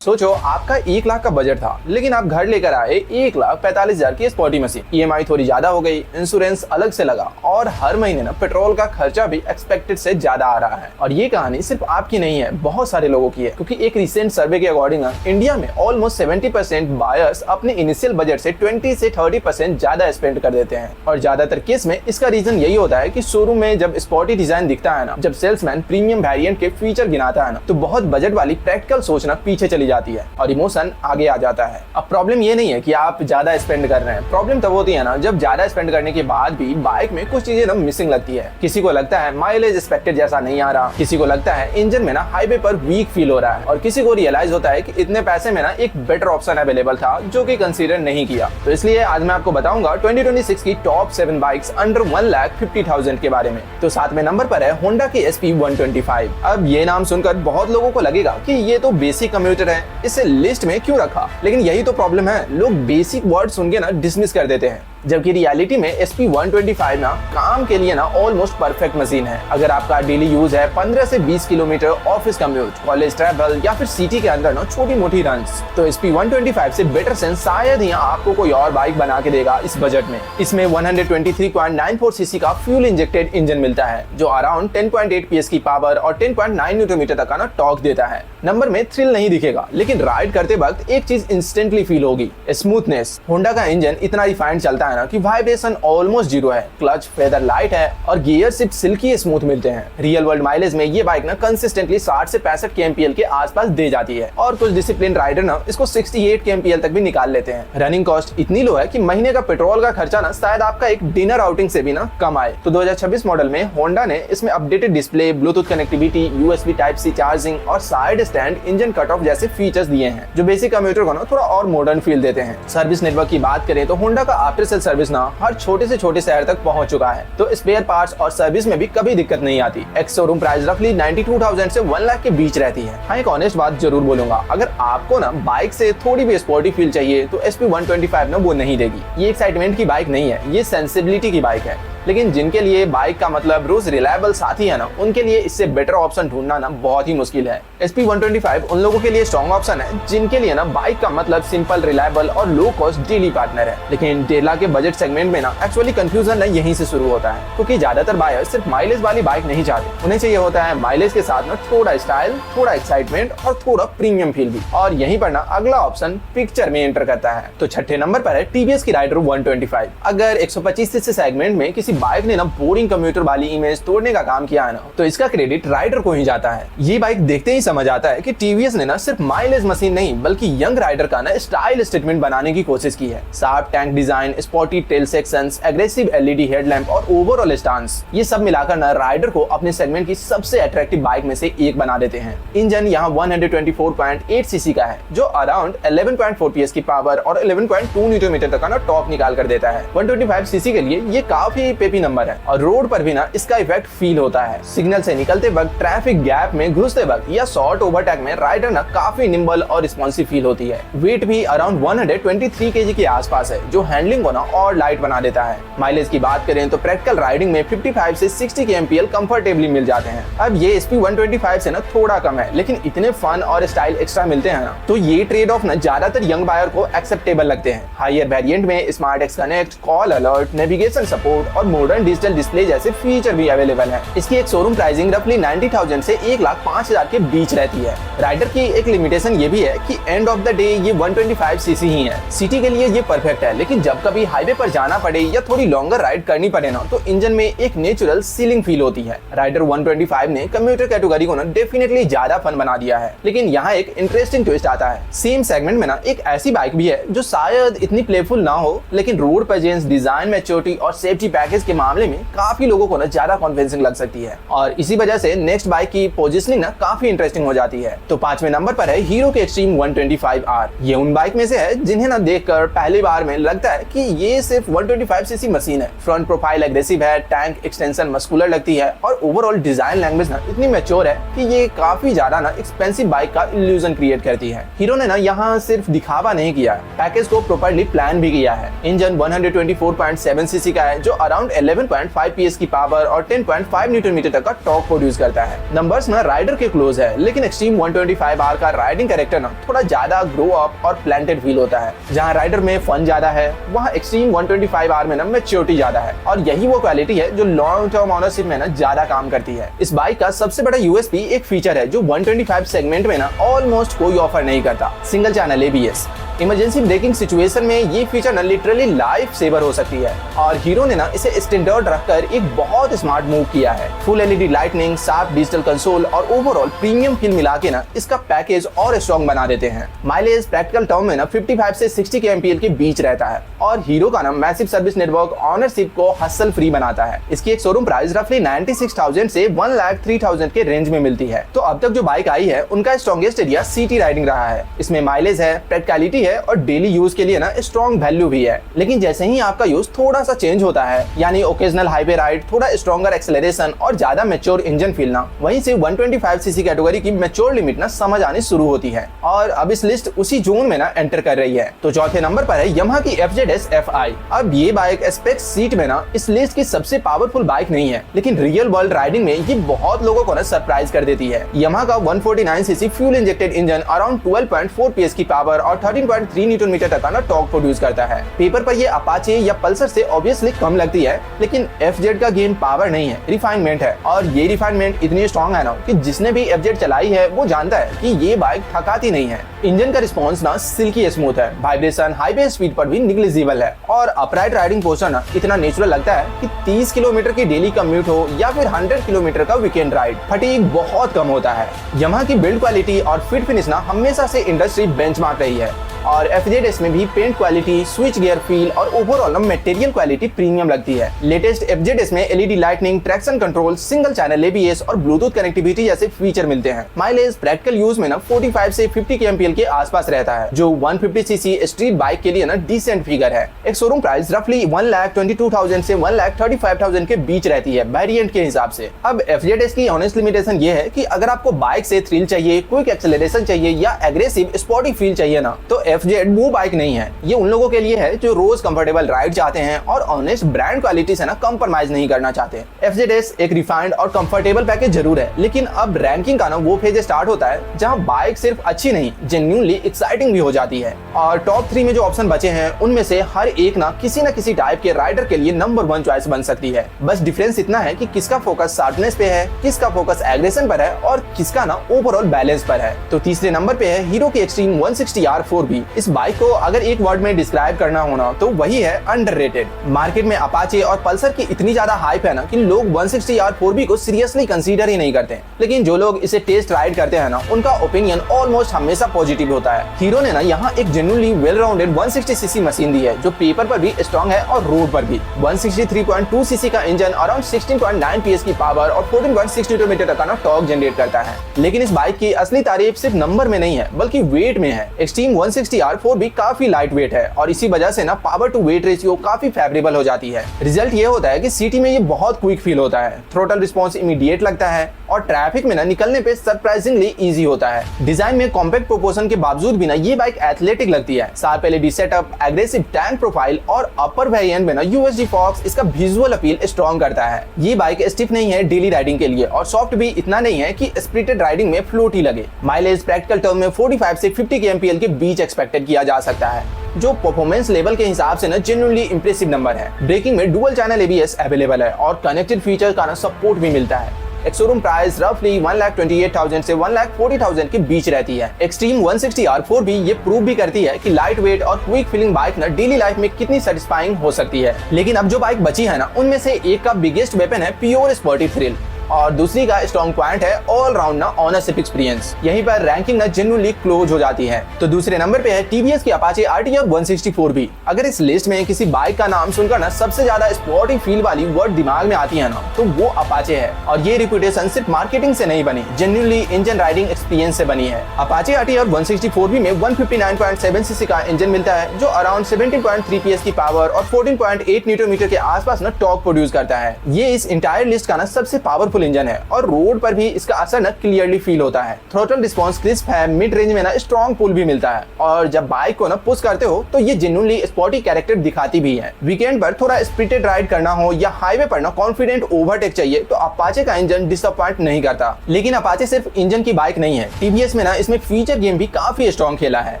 सोचो आपका 1 लाख का बजट था, लेकिन आप घर लेकर आए 1,45,000 की स्पोर्टी मशीन। ईएमआई थोड़ी ज्यादा हो गई, इंश्योरेंस अलग से लगा और हर महीने ना पेट्रोल का खर्चा भी एक्सपेक्टेड से ज्यादा आ रहा है। और ये कहानी सिर्फ आपकी नहीं है, बहुत सारे लोगों की है, क्योंकि एक रिसेंट सर्वे के अकॉर्डिंग इंडिया में ऑलमोस्ट 70% बायर्स अपने इनिशियल बजट से 20 से 30% ज्यादा स्पेंड कर देते हैं। और ज्यादातर केस में इसका रीजन यही होता है कि शोरूम में जब स्पोर्टी डिजाइन दिखता है ना, जब सेल्समैन प्रीमियम वेरिएंट के फीचर गिनाता है ना, तो बहुत बजट वाली प्रैक्टिकल सोचना पीछे चली जाती है और इमोशन आगे आ जाता है। अब प्रॉब्लम ये नहीं है कि आप ज्यादा स्पेंड कर रहे हैं, प्रॉब्लम तब होती है ना जब ज्यादा स्पेंड करने के बाद भी बाइक में कुछ चीजें ना मिसिंग लगती है। किसी को लगता है माइलेज एक्सपेक्टेड जैसा नहीं आ रहा, किसी को लगता है इंजन में ना हाईवे पर वीक फील हो रहा है, और किसी को रियलाइज होता है कि इतने पैसे में ना एक बेटर ऑप्शन अवेलेबल था जो कि कंसीडर नहीं किया। तो इसलिए आज मैं आपको बताऊंगा 2026 की टॉप 7 बाइक्स अंडर 1,50,000 के बारे में। तो 7वें नंबर पर है होंडा की SP125। अब ये नाम सुनकर बहुत लोगों को लगेगा कि ये तो बेसिक कम्यूटर है, इसे लिस्ट में क्यों रखा। लेकिन यही तो प्रॉब्लम है, लोग बेसिक वर्ड सुन के ना डिसमिस कर देते हैं, जबकि रियलिटी में SP125 ना काम के लिए ना ऑलमोस्ट परफेक्ट मशीन है। अगर आपका डेली यूज है 15 से 20 kilometre, office commute, college travel या फिर सिटी के अंदर ना छोटी मोटी रन्स, तो SP125 से बेटर सेंस शायद ही आपको कोई और बाइक बना के देगा इस बजट में। इसमें 123.94 सीसी का फ्यूल इंजेक्टेड इंजन मिलता है जो अराउंड 10.8 PS की पावर और 10.9 न्यूटन मीटर तक का ना टॉर्क देता है। नंबर में थ्रिल नहीं दिखेगा, लेकिन राइड करते वक्त एक चीज इंस्टेंटली फील होगी, स्मूथनेस। होंडा का इंजन इतना रिफाइंड चलता है ना कि वाइब्रेशन ऑलमोस्ट जीरो है, क्लच फेदर लाइट है और गियर शिफ्ट सिल्की स्मूथ मिलते हैं। रियल वर्ल्ड माइलेज में ये बाइक ना कंसिस्टेंटली 60 से 65 kmpl के आसपास दे जाती है, और कुछ डिसिप्लिन राइडर ना इसको 68 kmpl तक भी निकाल लेते हैं। रनिंग कॉस्ट इतनी लो है कि महीने का पेट्रोल का खर्चा ना शायद आपका एक डिनर आउटिंग से भी ना कम आए। तो 2026 मॉडल में होंडा ने इसमें updated display, bluetooth connectivity, USB Type-C charging और side stand engine cut off जैसे फीचर्स दिए हैं जो बेसिक कम्यूटर को ना थोड़ा और मॉडर्न फील देते हैं। सर्विस नेटवर्क की बात करें तो होंडा का आफ्टर सेल सर्विस ना हर छोटे से छोटे शहर तक पहुंच चुका है, तो स्पेयर पार्ट्स और सर्विस में भी कभी दिक्कत नहीं आती। एक्स शोरूम प्राइस रफली 92,000 से 1 लाख के बीच रहती है। हाँ, एक ऑनेस्ट बात जरूर बोलूंगा, अगर आपको ना बाइक से थोड़ी भी स्पोर्टी फील चाहिए तो SP125 ना वो नहीं देगी। ये एक्साइटमेंट की बाइक नहीं है, ये सेंसिबिलिटी की बाइक है। लेकिन जिनके लिए बाइक का मतलब रोज रिलायबल साथी है ना, उनके लिए इससे बेटर ऑप्शन ढूंढना ना बहुत ही मुश्किल है। SP125 उन लोगों के लिए स्ट्रॉन्ग ऑप्शन है जिनके लिए ना बाइक का मतलब सिंपल, रिलायबल और लो कॉस्ट डेली पार्टनर है। लेकिन 1.5 लाख के बजट सेगमेंट में ना एक्चुअली कंफ्यूजन ना यहीं से शुरू होता है, क्योंकि ज्यादातर बायर सिर्फ माइलेज वाली बाइक नहीं चाहते, उन्हें चाहिए होता है माइलेज के साथ ना थोड़ा स्टाइल, थोड़ा एक्साइटमेंट और थोड़ा प्रीमियम फील भी। और यहीं पर ना अगला ऑप्शन पिक्चर में एंटर करता है। तो 6ठे नंबर पर है TVS की राइडर 125। अगर 125 सीसी सेगमेंट में किसी बाइक ने ना बोरिंग कम्यूटर वाली इमेज तोड़ने का काम किया है ना, तो इसका क्रेडिट राइडर को ही जाता है। ये बाइक देखते ही समझ आता है कि TVS ने ना सिर्फ माइलेज मशीन नहीं बल्कि यंग राइडर का ना स्टाइल स्टेटमेंट बनाने की कोशिश की है। Sharp tank design, sporty tail sections, aggressive LED headlamp और ओवरऑल स्टांस, ये सब मिलाकर ना राइडर को अपने सेगमेंट की सबसे अट्रैक्टिव बाइक में से एक बना देते हैं। इंजन यहाँ 124.8 सीसी का है जो अराउंड 11.4 PS की पावर और 11.2 न्यूटन मीटर तक का ना टॉर्क निकाल कर देता है। 125 सीसी के लिए ये काफी पेपी नंबर है और रोड पर भी ना इसका इफेक्ट फील होता है। सिग्नल से निकलते वक्त, ट्रैफिक गैप में घुसते वक्त या शॉर्ट ओवरटेक में राइडर ना काफी निम्बल और रिस्पॉन्सिव फील होती है। वेट भी अराउंड 123 kg के आसपास है जो हैंडलिंग को ना और लाइट बना देता है। माइलेज की बात करें तो प्रैक्टिकल राइडिंग में 55 से 60 kmpl कंफर्टेबली मिल जाते हैं। अब ये SP125 से ना थोड़ा कम है, लेकिन इतने फन और स्टाइल एक्स्ट्रा मिलते हैं ना, तो ये ट्रेड ऑफ ना ज्यादातर यंग बायर को एक्सेप्टेबल लगते हैं। हायर वेरिएंट में smart X connect, call alert, navigation support और मॉडर्न डिजिटल डिस्प्ले जैसे फीचर भी अवेलेबल है। इसकी एक शोरूम प्राइसिंग रफली 90,000 से 1,05,000 के बीच रहती है। राइडर की एक लिमिटेशन ये भी है कि एंड ऑफ द डे ये 125 सीसी ही है। सिटी के लिए ये परफेक्ट है, लेकिन जब कभी हाईवे पर जाना पड़े या थोड़ी लॉन्गर राइड करनी पड़े ना, तो इंजन में एक नेचुरल सीलिंग फील होती है। राइडर 125 ने कम्यूटर कैटेगरी को ना डेफिनेटली ज्यादा फन बना दिया है। लेकिन यहाँ एक इंटरेस्टिंग ट्विस्ट आता है। सेम सेगमेंट में ना एक ऐसी बाइक भी है जो शायद इतनी प्लेफुल ना हो, लेकिन रोड प्रेजेंस, डिजाइन मैच्योरिटी और सेफ्टी पैकेज के मामले में काफी लोगों को ना ज्यादा कन्विंसिंग लग सकती है। और इसी वजह से नेक्स्ट बाइक की पोजीशनिंग ना काफी इंटरेस्टिंग हो जाती है। तो 5वें नंबर पर है हीरो की एक्सट्रीम 125R। ये उन बाइक में से है जिन्हें ना देखकर पहली बार में लगता है कि ये सिर्फ 125 सीसी मशीन है। फ्रंट प्रोफाइल एग्रेसिव है, टैंक एक्सटेंशन मस्कुलर लगती है और ओवरऑल डिजाइन लैंग्वेज ना इतनी मैच्योर है कि ये काफी ज्यादा ना एक्सपेंसिव बाइक का इल्यूजन क्रिएट करती है। हीरो ने ना यहाँ सिर्फ दिखावा नहीं किया है, पैकेज को प्रॉपर्ली प्लान भी किया है। इंजन 124.7 सीसी का है जो अराउंड अराउंड 11.5 PS की पावर और 10.5 न्यूटन मीटर तक का टॉर्क प्रोड्यूस करता है। नंबर्स ना राइडर के क्लोज है, लेकिन एक्सट्रीम 125R का राइडिंग कैरेक्टर ना थोड़ा ज्यादा ग्रो अप और प्लांटेड फील होता है। जहाँ राइडर में फन ज्यादा है, वहाँ एक्सट्रीम 125R में ना मैच्योरिटी ज्यादा है, और यही वो क्वालिटी है जो लॉन्ग टर्म ओनरशिप में ना ज्यादा काम करती है। इस बाइक का सबसे बड़ा यूएसपी एक फीचर है जो 125 सेगमेंट में ना ऑलमोस्ट कोई ऑफर नहीं करता, single channel ABS। Emergency breaking situation में ये फीचर ना लिटरली लाइफ सेवर हो सकती है, और हीरो ने ना इसे स्टैंडर्ड रखकर एक बहुत स्मार्ट मूव किया है। Full LED lightning, sharp digital console और ओवरऑल प्रीमियम फील मिला के ना इसका पैकेज और स्ट्रॉन्ग बना देते हैं। माइलेज प्रैक्टिकल टर्म में ना 55 से 60 kmpl के बीच रहता है, और हीरो का ना मैसिव सर्विस नेटवर्क ऑनरशिप को हसल फ्री बनाता है। इसकी एक शोरूम प्राइस रफली 96,000 से 1,03,000 के रेंज में मिलती है। तो अब तक जो बाइक आई है उनका स्ट्रॉन्गेस्ट एरिया सिटी राइडिंग रहा है। इसमें माइलेज है, प्रैक्टिकलिटी है और डेली यूज के लिए ना स्ट्रॉन्ग वैल्यू भी है। लेकिन जैसे ही आपका यूज थोड़ा सा चेंज होता है, यानी ओकेजनल हाईवे राइड, थोड़ा स्ट्रॉन्गर एक्सेलरेशन और ज्यादा मैच्योर इंजन फील ना, वहीं से 125 सीसी कैटेगरी की मैच्योर लिमिट ना समझ आनी शुरू होती है, और अब इस लिस्ट उसी जोन में ना एंटर कर रही है। तो चौथे नंबर पर है यामाहा की FZS Fi। अब ये बाइक एस्पेक्ट सीट में ना इस लिस्ट की सबसे पावरफुल बाइक नहीं है, लेकिन रियल वर्ल्ड राइडिंग में ये बहुत लोगों को ना सरप्राइज कर देती है। यामाहा का 149 CC fuel injected engine around 12.4 PS की पावर और 13.3 न्यूटन मीटर तक का ना टॉर्क प्रोड्यूस करता है। पेपर पर ये अपाचे या पल्सर से ऑब्वियसली कम लगती है, लेकिन FZ का गेम पावर नहीं है, रिफाइनमेंट है, और ये रिफाइनमेंट इतनी स्ट्रॉन्ग है ना कि जिसने भी FZ चलाई है वो जानता है कि ये बाइक थकाती नहीं है। इंजन का रिस्पॉन्स ना सिल्की स्मूथ है, वाइब्रेशन हाईवे स्पीड पर भी निग्लिजिबल है, और अपराइट राइडिंग पोस्चर ना इतना नेचुरल लगता है कि 30 किलोमीटर की डेली कम्यूट हो या फिर 100 किलोमीटर का वीकेंड राइड, फटीग बहुत कम होता है। यामाहा की बिल्ड क्वालिटी और फिट फिनिश ना हमेशा से इंडस्ट्री बेंचमार्क रही है, और FZS में भी paint quality, switch gear feel और ओवरऑल मटेरियल क्वालिटी प्रीमियम लगती है। लेटेस्ट FZS में LED lightning, traction control, single channel ABS और ब्लूटूथ कनेक्टिविटी जैसे फीचर मिलते हैं। माइलेज प्रैक्टिकल यूज में ना 45 से 50 kmpl के आसपास रहता है, जो 150 सीसी स्ट्रीट बाइक के लिए ना डिसेंट फिगर है। एक शोरूम प्राइस रफली 1,22,000 से 1,35,000 के बीच रहती है वेरिएंट के हिसाब से। अब FZS की ऑनेस्ट लिमिटेशन ये है कि अगर आपको बाइक से थ्रिल चाहिए, क्विक एक्सेलरेशन चाहिए या एग्रेसिव स्पोर्टी फील चाहिए ना, तो FZ वो बाइक नहीं है। ये उन लोगों के लिए है जो रोज कंफर्टेबल राइड चाहते हैं और ऑनेस्ट ब्रांड क्वालिटी से ना कंप्रोमाइज नहीं करना चाहते। FZS एक रिफाइंड और कंफर्टेबल पैकेज जरूर है, लेकिन अब रैंकिंग का ना वो फेज स्टार्ट होता है जहां बाइक सिर्फ अच्छी नहीं, जेन्युइनली एक्साइटिंग भी हो जाती है। और टॉप 3 में जो ऑप्शन बचे हैं उनमें से हर एक ना किसी टाइप के राइडर के लिए नंबर 1 चॉइस बन सकती है। बस डिफरेंस इतना है कि किसका फोकस शार्पनेस पे है, किसका फोकस एग्रेशन पर है और किसका ना ओवरऑल बैलेंस पर है। तो तीसरे नंबर पे है हीरो की एक्सट्रीम 160R 4B। इस बाइक को अगर एक वर्ड में डिस्क्राइब करना हो ना तो वही है अंडररेटेड। मार्केट में अपाचे और पल्सर की इतनी ज्यादा हाइप है ना कि लोग 160R 4B को सीरियसली कंसीडर ही नहीं करते, लेकिन जो लोग इसे टेस्ट राइड करते हैं ना उनका ओपिनियन ऑलमोस्ट हमेशा पॉजिटिव होता है। हीरो ने ना यहाँ एक genuinely well rounded 160 CC machine दी है जो पेपर पर भी स्ट्रॉन्ग है और रोड पर भी। 163.2 सीसी का इंजन अराउंड 16.9 PS की पावर और 14.6 न्यूटन मीटर तक का टॉर्क जनरेट करता है। लेकिन इस बाइक की असली तारीफ सिर्फ नंबर में नहीं है बल्कि वेट में है। एक्सट्रीम 160R 4B काफी लाइट वेट है और इसी वजह से ना पावर टू वेट रेशियो काफी फेवरेबल हो जाती है। रिजल्ट ये होता है कि सिटी में ये बहुत क्विक फील होता है, थ्रोटल रिस्पॉन्स इमीडिएट लगता है और ट्रैफिक में ना निकलने पे सरप्राइजिंगली इजी होता है। डिजाइन में कॉम्पैक्ट प्रोपोर्शन के बावजूद भी ना ये बाइक एथलेटिक लगती है। Sharp LED setup, aggressive tank profile और अपर वेरिएंट में ना USD फॉक्स इसका विजुअल अपील स्ट्रॉन्ग करता है। ये बाइक स्टिफ नहीं है डेली राइडिंग के लिए और सॉफ्ट भी इतना नहीं है कि स्प्रिटेड राइडिंग में फ्लोटी लगे। माइलेज प्रैक्टिकल टर्म में 45 से 50 kmpl के बीच एक्सपेक्टेड किया जा सकता है, जो परफॉर्मेंस लेवल के हिसाब से ना जेन्युइनली इंप्रेसिव नंबर है। ब्रेकिंग में डुअल चैनल ABS अवेलेबल है और कनेक्टेड फीचर का ना सपोर्ट भी मिलता है। एक शोरूम प्राइस रफली 1,28,000 से 1,40,000 के बीच रहती है। एक्सट्रीम 160R 4B ये प्रूव भी करती है कि लाइट वेट और क्विक फीलिंग बाइक ना डेली लाइफ में कितनी सेटिस्फाइंग हो सकती है। लेकिन अब जो बाइक बची है ना उनमें से एक का बिगेस्ट वेपन है प्योर स्पोर्टी थ्रिल और दूसरी का स्ट्रॉन्ग पॉइंट है ऑल राउंड ना ऑनरशिप एक्सपीरियंस। यहीं पर रैंकिंग ना जेन्युइनली क्लोज हो जाती है। तो दूसरे नंबर पे है TVS की अपाचे RTR 164B। अगर इस लिस्ट में किसी बाइक का नाम सुनकर ना सबसे ज्यादा स्पोर्टी फील वाली वर्ड दिमाग में आती है ना तो वो अपाचे है, और ये रिप्यूटेशन सिर्फ मार्केटिंग से नहीं बनी, जेन्युइनली इंजन राइडिंग एक्सपीरियंस से बनी है। अपाचे RTR 164B में 159.7 सीसी का इंजन मिलता है जो अराउंड 17.3 PS की पावर और 14.8 न्यूटन मीटर के आसपास ना टॉर्क प्रोड्यूस करता है। ये इस इंटायर लिस्ट का ना सबसे पावरफुल पावरफुल इंजन है और रोड पर भी इसका असर ना क्लियरली फील होता है। थ्रोटल रिस्पॉन्स क्रिस्प है, मिड रेंज में ना स्ट्रॉन्ग पुल भी मिलता है और जब बाइक को ना पुश करते हो तो ये जेन्युइनली स्पोर्टी कैरेक्टर दिखाती भी है। वीकेंड पर थोड़ा स्प्रिटेड राइड करना हो या हाईवे पर ना कॉन्फिडेंट ओवरटेक चाहिए तो अपाचे का इंजन डिसअपॉइंट नहीं करता। लेकिन अपाचे सिर्फ इंजन की बाइक नहीं है, टीवीएस में ना इसमें फीचर गेम भी काफी स्ट्रॉन्ग खेला है।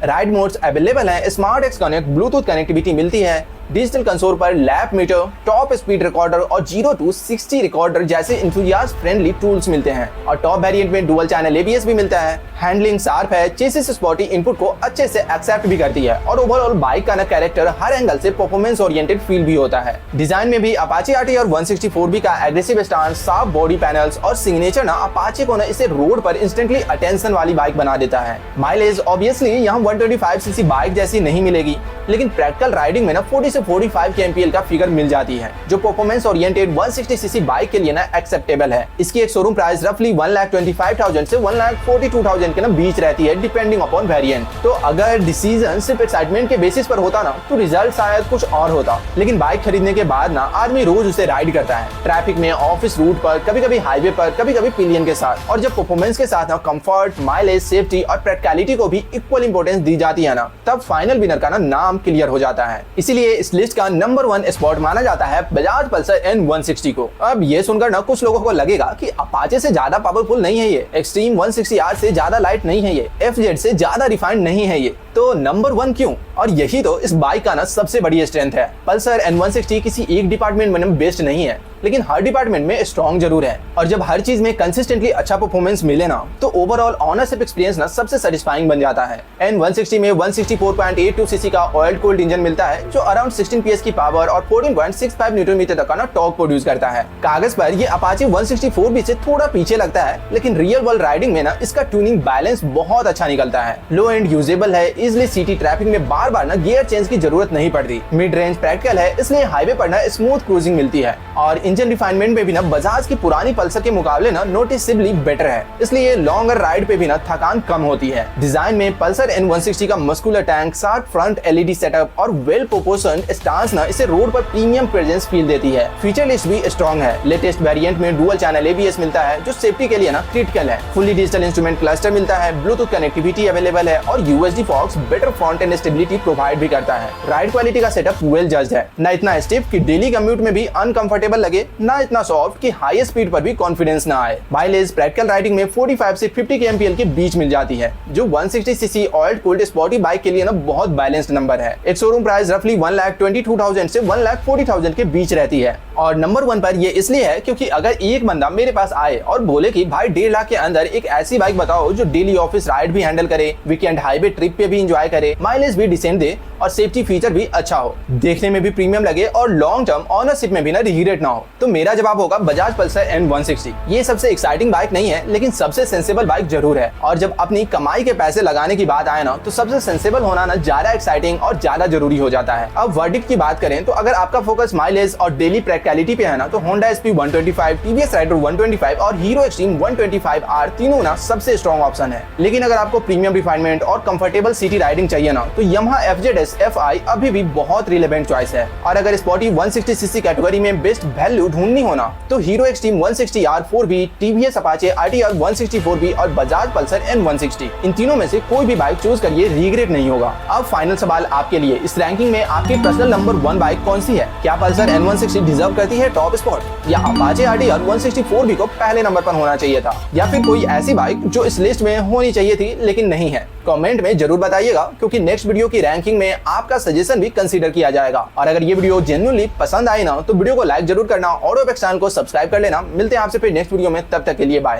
राइड मोड्स अवेलेबल है, smart X connect, Bluetooth connectivity मिलती है, डिजिटल कंसोल पर lap meter, top speed recorder और 0 to 60 रिकॉर्डर जैसे इंथुजियास्ट फ्रेंडली टूल्स मिलते हैं और टॉप वेरिएंट में डुअल चैनल एबीएस भी मिलता है। हैंडलिंग शार्प है, चेसिस स्पोर्टी इनपुट को अच्छे से एक्सेप्ट भी करती है और ओवरऑल बाइक का ना कैरेक्टर हर एंगल से परफॉर्मेंस ओरिएंटेड फील भी होता है। डिजाइन में भी अपाचे आरटी और 164B का aggressive stance, sharp body panels और सिग्नेचर ना अपाचे को ना इसे रोड पर इंस्टेंटली अटेंशन वाली बाइक बना देता है। माइलेज ऑब्वियसली यहाँ 125cc बाइक जैसी नहीं मिलेगी, लेकिन प्रैक्टिकल राइडिंग में ना 40 से 45 kmpl का फिगर मिल जाती है, जो परफॉर्मेंस ओरिएंटेड 160cc बाइक के लिए ना एक्सेप्टेबल है। इसकी एक शोरूम प्राइस रफली 1,25,000 से 1,42,000 के ना बीच रहती है, डिपेंडिंग अपॉन वेरिएंट। तो अगर डिसीजन सिर्फ एक्साइटमेंट के बेसिस पर होता ना तो रिजल्ट शायद कुछ और होता, लेकिन बाइक खरीदने के बाद ना आदमी रोज उसे राइड करता है, ट्रैफिक में, ऑफिस रूट पर, कभी कभी हाईवे पर, कभी कभी पिलियन के साथ। और जब परफॉर्मेंस के साथ ना कंफर्ट, माइलेज, सेफ्टी और प्रैक्टिकलिटी को भी इक्वल इंपोर्टेंस दी जाती है ना, तब फाइनल विनर का ना नाम क्लियर हो जाता है। इसीलिए इस लिस्ट का नंबर 1 स्पॉट माना जाता है बजाज पल्सर N160 को। अब ये सुनकर ना कुछ लोगों को लगेगा कि अपाचे से ज्यादा पावरफुल नहीं है ये, एक्सट्रीम 160R से ज्यादा लाइट नहीं है ये, FZ से ज्यादा रिफाइंड नहीं है ये, तो नंबर 1 क्यों? और यही तो इस बाइक का ना सबसे बड़ी स्ट्रेंथ है। पल्सर N160 किसी एक डिपार्टमेंट में बेस्ट नहीं है, लेकिन हर डिपार्टमेंट में स्ट्रॉन्ग जरूर है। और जब हर चीज में कंसिस्टेंटली अच्छा परफॉर्मेंस मिले ना तो ओवरऑल ऑनरशिप एक्सपीरियंस ना सबसे सेटिस्फाइंग बन जाता है। N160 में 164.82cc का ऑयल कूल्ड इंजन मिलता है जो अराउंड 16 PS की पावर और 14.65 न्यूटन मीटर तक का ना टॉर्क प्रोड्यूस करता है। कागज पर ये अपाचे 164B से थोड़ा पीछे लगता है, लेकिन रियल वर्ल्ड राइडिंग में ना इसका ट्यूनिंग बैलेंस बहुत अच्छा निकलता है। लो एंड यूजेबल है, इजिली सिटी ट्रैफिक में बार बार ना गियर चेंज की जरूरत नहीं पड़ती। मिड रेंज प्रैक्टिकल है, इसलिए हाईवे पर ना स्मूथ क्रूजिंग मिलती है और इंजन रिफाइनमेंट में भी ना बजाज की पुरानी पल्सर के मुकाबले ना नोटिसेबली बेटर है, इसलिए लॉन्गर राइड पे भी ना थकान कम होती है। डिजाइन में पल्सर N160 का muscular tank, sharp front LED setup और वेल प्रोपोर्शन्ड स्टांस ना इसे रोड पर प्रीमियम प्रेजेंस फील देती है। फीचर लिस्ट भी स्ट्रॉन्ग है। लेटेस्ट वेरिएंट में डुअल चैनल ABS मिलता है जो सेफ्टी के लिए ना क्रिटिकल है। फुली डिजिटल इंस्ट्रूमेंट क्लस्टर मिलता है, ब्लूटूथ कनेक्टिविटी अवेलेबल है और USB forks better front end stability provide भी करता है। राइड क्वालिटी का सेटअप वेल जज्ड है, ना इतना स्टिफ कि डेली कम्यूट में भी अनकंफर्टेबल लगे, ना इतना सॉफ्ट कि हाई स्पीड पर भी कॉन्फिडेंस ना आए। माइलेज प्रैक्टिकल राइडिंग में 45 से 50 kmpl के बीच मिल जाती है, जो 160cc oil cooled sporty bike के लिए ना बहुत बैलेंस्ड नंबर है। एक शोरूम प्राइस रफली 1,22,000 से 1,40,000 के बीच रहती है और नंबर 1 पर ये इसलिए है क्योंकि अगर एक बंदा मेरे पास आए और बोले कि भाई 1.5 लाख के अंदर एक ऐसी बाइक बताओ जो डेली ऑफिस राइड भी हैंडल करे, वीकेंड हाईवे ट्रिप पे भी एंजॉय करे, माइलेज भी डिसेंट दे और सेफ्टी फीचर भी अच्छा हो, देखने में भी प्रीमियम लगे और लॉन्ग टर्म ऑनरशिप में भी ना रिग्रेट ना हो, तो मेरा जवाब होगा बजाज पल्सर N160। ये सबसे एक्साइटिंग बाइक नहीं है, लेकिन सबसे सेंसेबल बाइक जरूर है और जब अपनी कमाई के पैसे लगाने की बात आए ना तो सबसे सेंसेबल होना ना ज्यादा एक्साइटिंग और ज्यादा जरूरी हो जाता है। अब वर्डिक्ट की बात करें तो अगर आपका फोकस माइलेज और डेली प्रैक्टिकलिटी पे है ना तो होंडा SP 125, TVS राइडर 125 और हीरो एक्सट्रीम 125R तीनों ना सबसे स्ट्रॉन्ग ऑप्शन है। लेकिन अगर आपको प्रीमियम रिफाइनमेंट और कंफर्टेबल सिटी राइडिंग चाहिए ना तो Yamaha FZS FI अभी भी बहुत रिलेवेंट चॉइस है। और अगर स्पोर्टी 160cc कैटेगरी में बेस्ट वैल्यू ढूंढनी होना तो hero extreme 160R 4B, TVS Apache RTR 164B और बजाज पल्सर N160, इन तीनों में से कोई भी बाइक चूज करिए, रिग्रेट नहीं होगा। अब फाइनल सवाल आपके लिए, इस रैंकिंग में आपकी पर्सनल नंबर 1 बाइक कौन सी है? क्या पल्सर N160 डिजर्व करती है टॉप स्पॉट या अपाचे RTR 164B को पहले नंबर पर होना चाहिए था, या फिर कोई ऐसी बाइक जो इस लिस्ट में होनी चाहिए थी लेकिन नहीं है? कमेंट में जरूर बताइएगा, क्योंकि नेक्स्ट वीडियो की रैंकिंग में आपका सजेशन भी कंसीडर किया जाएगा। और अगर ये वीडियो जेन्युइनली पसंद आई ना तो वीडियो को लाइक जरूर करना और चैनल को सब्सक्राइब कर लेना। मिलते हैं आपसे फिर नेक्स्ट वीडियो में, तब तक के लिए बाय।